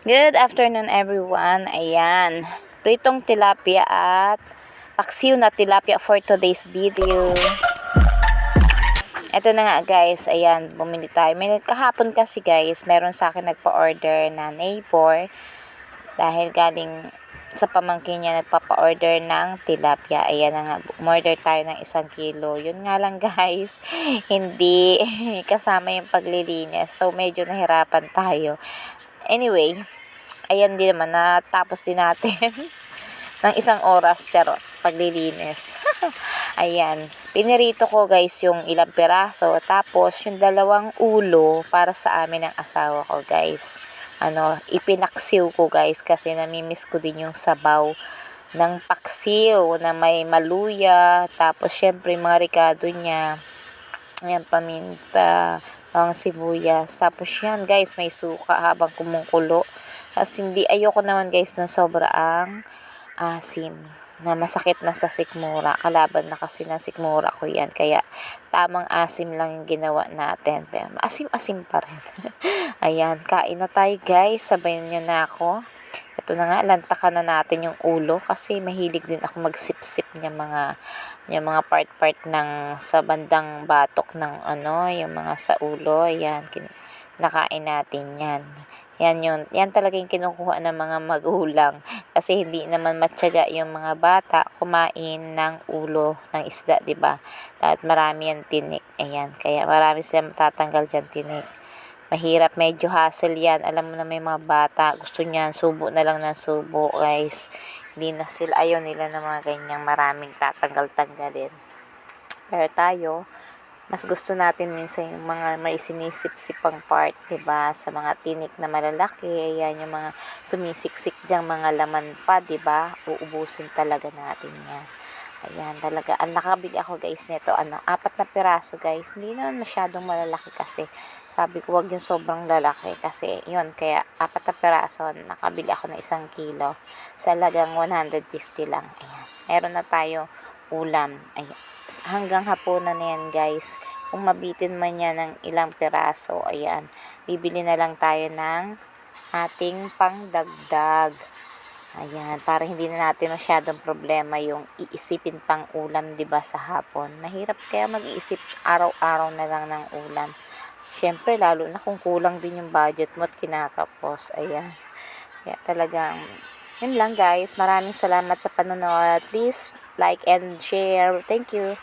Good afternoon everyone. Ayan, pritong tilapia at paksiw na tilapia for today's video. Ito na nga guys, ayan, bumili tayo. May kahapon kasi guys, meron sa akin nagpa-order na neighbor dahil galing sa pamangkin niya nagpapa-order ng tilapia. Ayan na nga, umorder tayo ng 1 kilo. Yun nga lang guys, hindi kasama yung paglilinis. So medyo nahirapan tayo. Anyway, ayan din naman, natapos din natin ng 1 oras, charot, paglilinis. Ayan, pinirito ko guys yung ilang piraso, tapos yung 2 ulo para sa amin ng asawa ko guys. Ipinaksiw ko guys kasi namimiss ko din yung sabaw ng paksiw na may maluya, tapos syempre mga ricado niya. Ayan, paminta, ang sibuyas. Tapos yan guys, may suka habang kumukulo. Tapos ayoko naman guys ng sobrang asim na masakit na sa sikmura. Kalaban na kasi ng sikmura ko yan. Kaya tamang asim lang yung ginawa natin. Pero asim-asim pa rin. Ayan, kain na tayo guys. Sabayan nyo na ako. Ito na nga, lantakan na natin yung ulo kasi mahilig din ako magsip-sip yung mga part-part ng sa bandang batok ng yung mga sa ulo. Ayan, nakain natin yan. Yan talaga yung kinukuha ng mga magulang kasi hindi naman matyaga yung mga bata kumain ng ulo ng isda, 'di ba? At marami yan tinik. Ayan, kaya marami silang matatanggal diyan tinik. Mahirap, medyo hassle yan. Alam mo na may mga bata, gusto niyan, subo na lang ng subo, guys. Hindi na sila, ayaw nila ng mga ganyang maraming tatanggal-tanggalin. Pero tayo, mas gusto natin minsan yung mga may sinisip-sipang part, diba? Sa mga tinik na malalaki, ayan, yung mga sumisiksik dyang mga laman pa, diba? Uubusin talaga natin yan. Ayan, talaga. Nakabili ako guys nito, 4 na piraso guys. Hindi naman masyadong malalaki kasi. Sabi ko, wag yung sobrang lalaki kasi yun, kaya 4 na piraso, nakabili ako ng 1 kilo. Sa lagang 150 lang. Ayan, meron na tayo ulam. Ayan, hanggang hapunan na yan guys. Kung mabitin man yan ng ilang piraso, ayan, bibili na lang tayo ng ating pangdagdag. Ayan, para hindi na natin masyadong problema yung iisipin pang ulam, 'di ba, sa hapon. Mahirap kaya mag-iisip araw-araw na lang ng ulam. Syempre, lalo na kung kulang din yung budget mo at kinakapos. Ayan. Kaya talagang, yun lang guys. Maraming salamat sa panonood. Please like and share. Thank you.